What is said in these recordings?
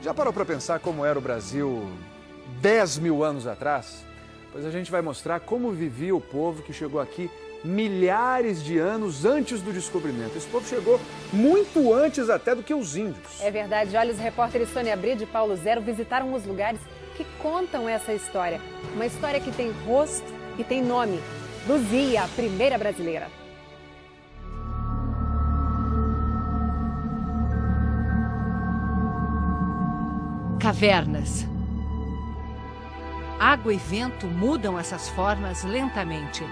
Já parou para pensar como era o Brasil 10 mil anos atrás? Pois a gente vai mostrar como vivia o povo que chegou aqui milhares de anos antes do descobrimento. Esse povo chegou muito antes até do que os índios. É verdade. Olha, os repórteres Sônia Bride e Paulo Zero visitaram os lugares que contam essa história. Uma história que tem rosto e tem nome. Luzia, a primeira brasileira. Cavernas. Água e vento mudam essas formas lentamente.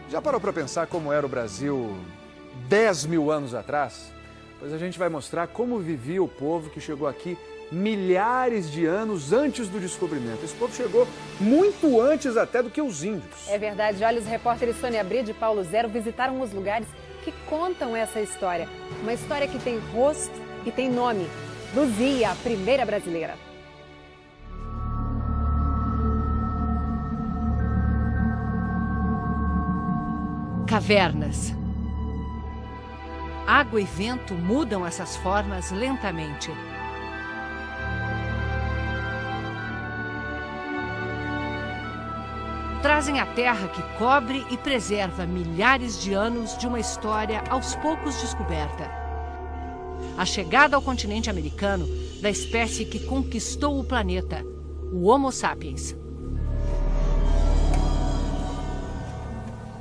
Já parou para pensar como era o Brasil 10 mil anos atrás? Pois a gente vai mostrar como vivia o povo que chegou aqui milhares de anos antes do descobrimento. Esse povo chegou muito antes até do que os índios. É verdade. Olha, os repórteres Sônia Bride e Paulo Zero visitaram os lugares que contam essa história. Uma história que tem rosto e tem nome. Luzia, a primeira brasileira. Cavernas. Água e vento mudam essas formas lentamente. Trazem a terra que cobre e preserva milhares de anos de uma história aos poucos descoberta. A chegada ao continente americano da espécie que conquistou o planeta, o Homo sapiens.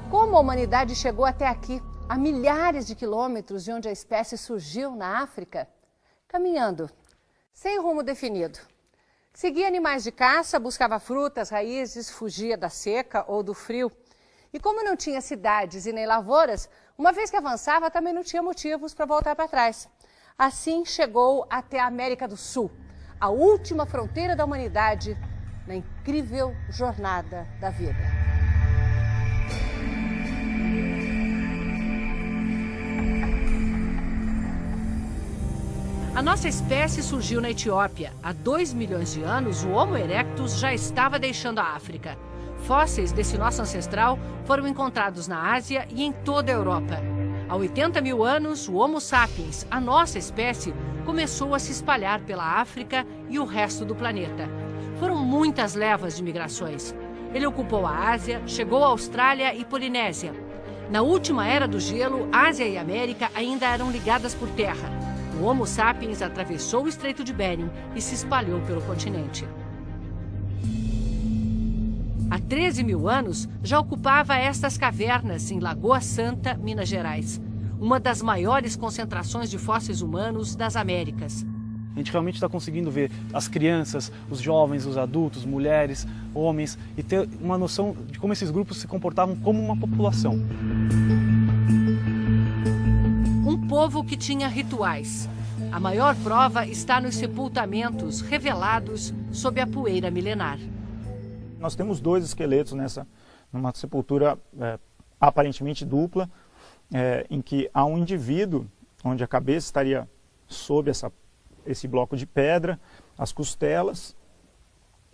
Como a humanidade chegou até aqui, a milhares de quilômetros de onde a espécie surgiu na África? Caminhando, sem rumo definido. Seguia animais de caça, buscava frutas, raízes, fugia da seca ou do frio. E como não tinha cidades e nem lavouras, uma vez que avançava, também não tinha motivos para voltar para trás. Assim chegou até a América do Sul, a última fronteira da humanidade na incrível jornada da vida. A nossa espécie surgiu na Etiópia. Há 2 milhões de anos, o Homo erectus já estava deixando a África. Fósseis desse nosso ancestral foram encontrados na Ásia e em toda a Europa. Há 80 mil anos, o Homo sapiens, a nossa espécie, começou a se espalhar pela África e o resto do planeta. Foram muitas levas de migrações. Ele ocupou a Ásia, chegou à Austrália e Polinésia. Na última era do gelo, Ásia e América ainda eram ligadas por terra. O Homo sapiens atravessou o Estreito de Bering e se espalhou pelo continente. Há 13 mil anos, já ocupava estas cavernas em Lagoa Santa, Minas Gerais, uma das maiores concentrações de fósseis humanos das Américas. A gente realmente está conseguindo ver as crianças, os jovens, os adultos, mulheres, homens, e ter uma noção de como esses grupos se comportavam como uma população. Um povo que tinha rituais. A maior prova está nos sepultamentos revelados sob a poeira milenar. Nós temos 2 esqueletos numa sepultura aparentemente dupla, em que há um indivíduo onde a cabeça estaria sob esse bloco de pedra, as costelas,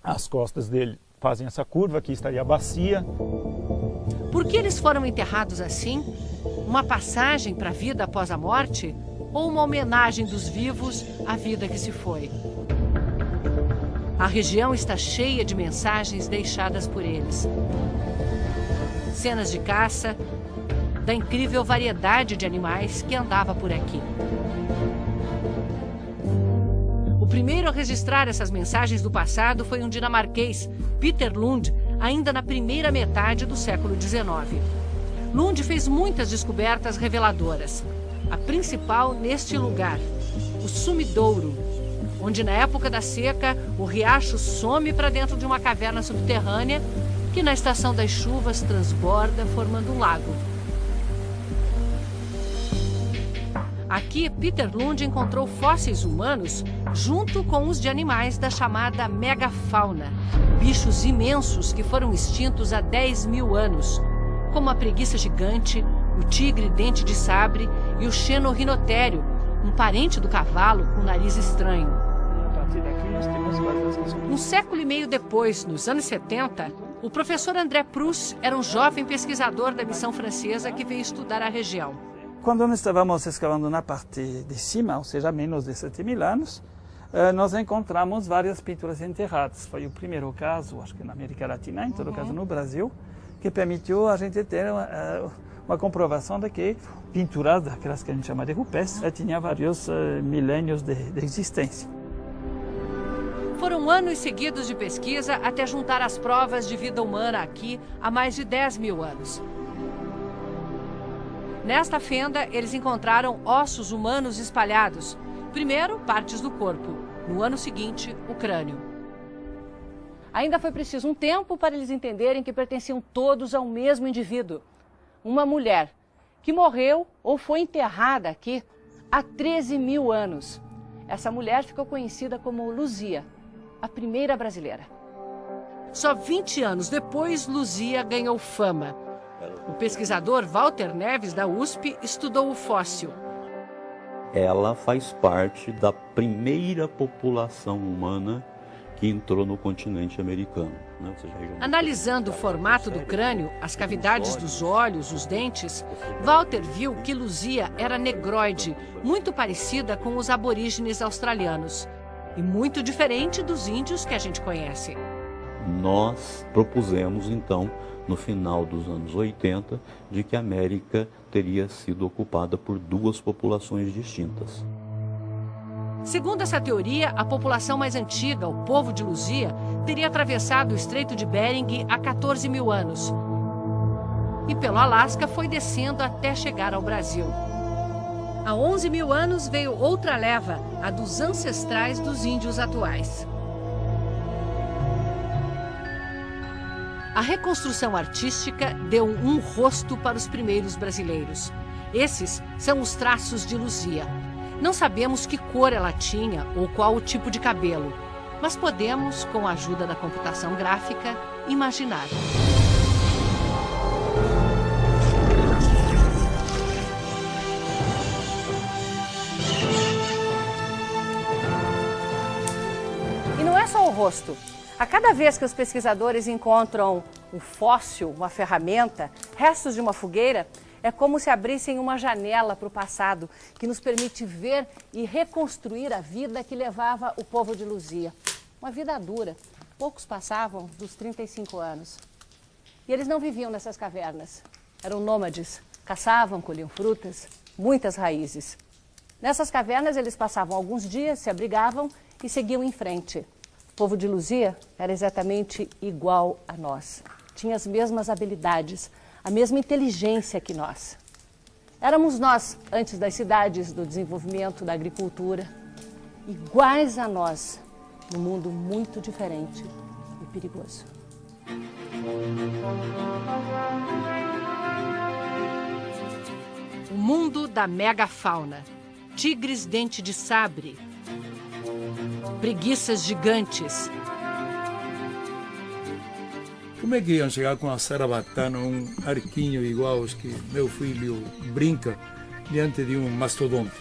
as costas dele fazem essa curva, aqui estaria a bacia. Por que eles foram enterrados assim? Uma passagem para a vida após a morte? Ou uma homenagem dos vivos à vida que se foi? A região está cheia de mensagens deixadas por eles. Cenas de caça, da incrível variedade de animais que andava por aqui. O primeiro a registrar essas mensagens do passado foi um dinamarquês, Peter Lund, ainda na primeira metade do século XIX. Lund fez muitas descobertas reveladoras. A principal neste lugar, o Sumidouro, onde na época da seca o riacho some para dentro de uma caverna subterrânea que na estação das chuvas transborda formando um lago. Aqui, Peter Lund encontrou fósseis humanos junto com os de animais da chamada megafauna, bichos imensos que foram extintos há 10 mil anos, como a preguiça gigante, o tigre dente de sabre e o xenorrinotério, um parente do cavalo com nariz estranho. A partir daqui nós temos várias questões. Um século e meio depois, nos anos 70, o professor André Proust era um jovem pesquisador da missão francesa que veio estudar a região. Quando nós estávamos escavando na parte de cima, ou seja, menos de 7.000 anos, nós encontramos várias pinturas enterradas. Foi o primeiro caso, acho que na América Latina, em todo caso no Brasil, que permitiu a gente ter uma comprovação de que pinturas, daquelas que a gente chama de rupestres, tinha vários milênios de existência. Foram anos seguidos de pesquisa até juntar as provas de vida humana aqui há mais de 10.000 anos. Nesta fenda, eles encontraram ossos humanos espalhados. Primeiro, partes do corpo. No ano seguinte, o crânio. Ainda foi preciso um tempo para eles entenderem que pertenciam todos ao mesmo indivíduo. Uma mulher que morreu ou foi enterrada aqui há 13.000 anos. Essa mulher ficou conhecida como Luzia, a primeira brasileira. Só 20 anos depois, Luzia ganhou fama. O pesquisador Walter Neves, da USP, estudou o fóssil. Ela faz parte da primeira população humana que entrou no continente americano. Né? Ou seja, analisando o formato do crânio, as cavidades dos olhos, os dentes, Walter viu que Luzia era negroide, muito parecida com os aborígenes australianos e muito diferente dos índios que a gente conhece. Nós propusemos, então, no final dos anos 80, de que a América teria sido ocupada por duas populações distintas. Segundo essa teoria, a população mais antiga, o povo de Luzia, teria atravessado o Estreito de Bering há 14.000 anos. E pelo Alasca foi descendo até chegar ao Brasil. Há 11.000 anos veio outra leva, a dos ancestrais dos índios atuais. A reconstrução artística deu um rosto para os primeiros brasileiros. Esses são os traços de Luzia. Não sabemos que cor ela tinha ou qual o tipo de cabelo, mas podemos, com a ajuda da computação gráfica, imaginar. E não é só o rosto. A cada vez que os pesquisadores encontram um fóssil, uma ferramenta, restos de uma fogueira, é como se abrissem uma janela para o passado, que nos permite ver e reconstruir a vida que levava o povo de Luzia. Uma vida dura. Poucos passavam dos 35 anos. E eles não viviam nessas cavernas. Eram nômades. Caçavam, colhiam frutas, muitas raízes. Nessas cavernas eles passavam alguns dias, se abrigavam e seguiam em frente. O povo de Luzia era exatamente igual a nós. Tinha as mesmas habilidades, a mesma inteligência que nós. Éramos nós, antes das cidades, do desenvolvimento, da agricultura, iguais a nós, num mundo muito diferente e perigoso. O mundo da megafauna. Tigres dente de sabre. Preguiças gigantes. Como é que iam chegar com a sarabatana, um arquinho igual aos que meu filho brinca, diante de um mastodonte?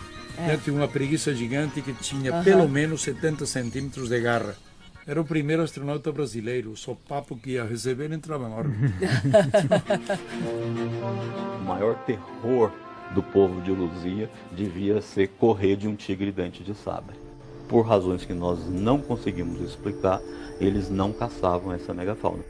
Diante de uma preguiça gigante que tinha pelo menos 70 centímetros de garra. Era o primeiro astronauta brasileiro, o sopapo que ia receber entrava em órbita. O maior terror do povo de Luzia devia ser correr de um tigre dente de sabre. Por razões que nós não conseguimos explicar, eles não caçavam essa megafauna.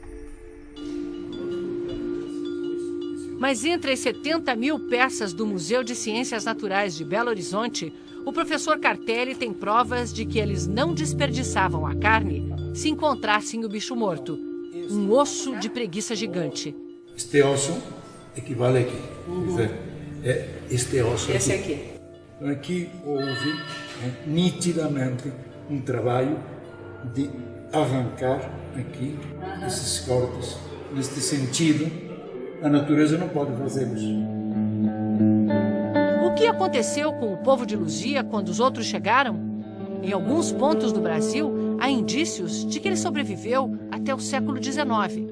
Mas entre as 70.000 peças do Museu de Ciências Naturais de Belo Horizonte, o professor Cartelli tem provas de que eles não desperdiçavam a carne se encontrassem o bicho morto, um osso de preguiça gigante. Este osso equivale aqui. É este osso aqui. Esse aqui. Então aqui houve nitidamente um trabalho de arrancar aqui esses cortes. Neste sentido, a natureza não pode fazê-los. O que aconteceu com o povo de Luzia quando os outros chegaram? Em alguns pontos do Brasil, há indícios de que ele sobreviveu até o século XIX.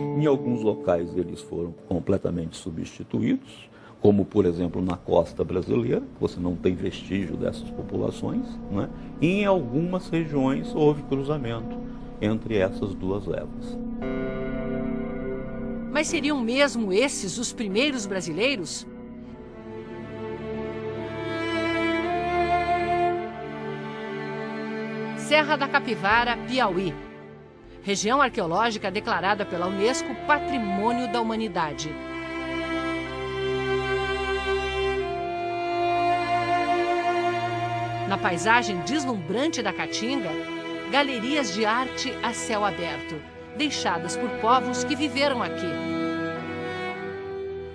Em alguns locais eles foram completamente substituídos, como, por exemplo, na costa brasileira, você não tem vestígio dessas populações, né? E em algumas regiões houve cruzamento entre essas duas levas. Mas seriam mesmo esses os primeiros brasileiros? Serra da Capivara, Piauí. Região arqueológica declarada pela Unesco Patrimônio da Humanidade. Na paisagem deslumbrante da Caatinga, galerias de arte a céu aberto, deixadas por povos que viveram aqui.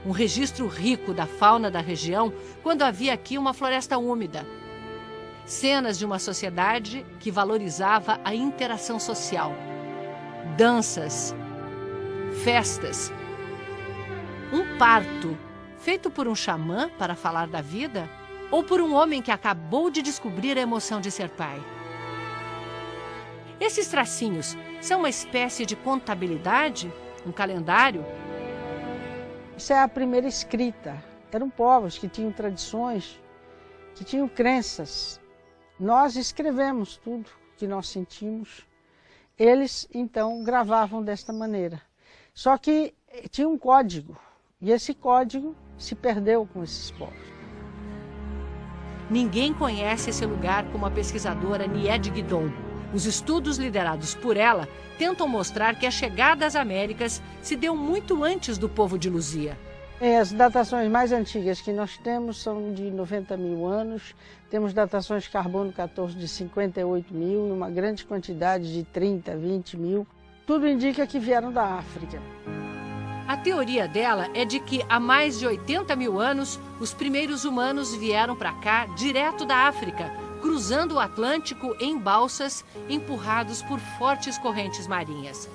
Um registro rico da fauna da região quando havia aqui uma floresta úmida. Cenas de uma sociedade que valorizava a interação social. Danças, festas. Um parto feito por um xamã para falar da vida ou por um homem que acabou de descobrir a emoção de ser pai. Esses tracinhos são uma espécie de contabilidade? Um calendário? Isso é a primeira escrita. Eram povos que tinham tradições, que tinham crenças. Nós escrevemos tudo que nós sentimos. Eles, então, gravavam desta maneira. Só que tinha um código, e esse código se perdeu com esses povos. Ninguém conhece esse lugar como a pesquisadora Nied Guidon. Os estudos liderados por ela tentam mostrar que a chegada às Américas se deu muito antes do povo de Luzia. As datações mais antigas que nós temos são de 90 mil anos. Temos datações de carbono 14 de 58 mil e uma grande quantidade de 30, 20 mil. Tudo indica que vieram da África. A teoria dela é de que há mais de 80 mil anos, os primeiros humanos vieram para cá direto da África, cruzando o Atlântico em balsas, empurrados por fortes correntes marinhas.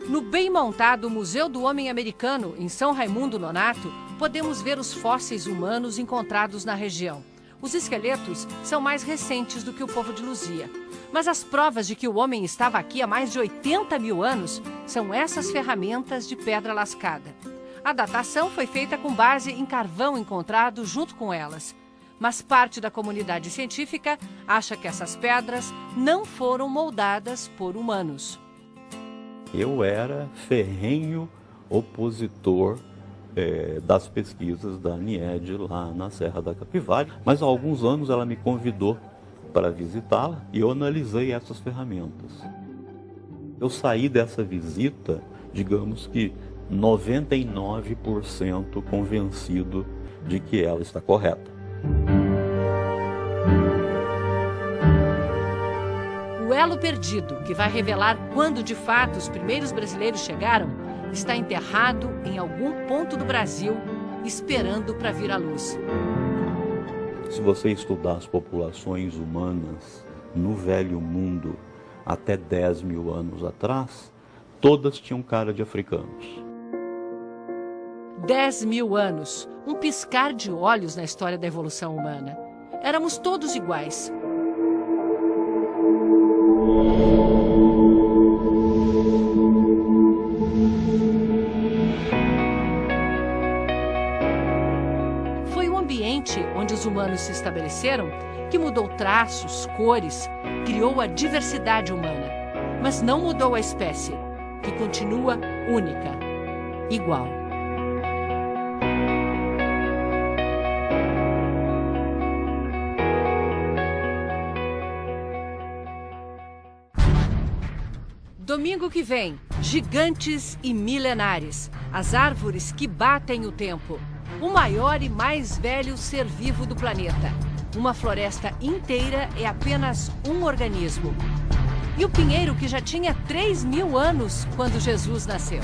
No bem montado Museu do Homem Americano, em São Raimundo Nonato, podemos ver os fósseis humanos encontrados na região. Os esqueletos são mais recentes do que o povo de Luzia. Mas as provas de que o homem estava aqui há mais de 80 mil anos são essas ferramentas de pedra lascada. A datação foi feita com base em carvão encontrado junto com elas. Mas parte da comunidade científica acha que essas pedras não foram moldadas por humanos. Eu era ferrenho opositor das pesquisas da Nied lá na Serra da Capivara, mas há alguns anos ela me convidou para visitá-la e eu analisei essas ferramentas. Eu saí dessa visita, digamos que 99% convencido de que ela está correta. O elo perdido, que vai revelar quando de fato os primeiros brasileiros chegaram, está enterrado em algum ponto do Brasil, esperando para vir à luz. Se você estudar as populações humanas no Velho Mundo até 10 mil anos atrás, todas tinham cara de africanos. 10 mil anos, um piscar de olhos na história da evolução humana. Éramos todos iguais. Foi o ambiente onde os humanos se estabeleceram que mudou traços, cores, criou a diversidade humana, mas não mudou a espécie, que continua única, igual. Domingo que vem, gigantes e milenares, as árvores que batem o tempo, o maior e mais velho ser vivo do planeta. Uma floresta inteira é apenas um organismo. E o pinheiro que já tinha 3 mil anos quando Jesus nasceu.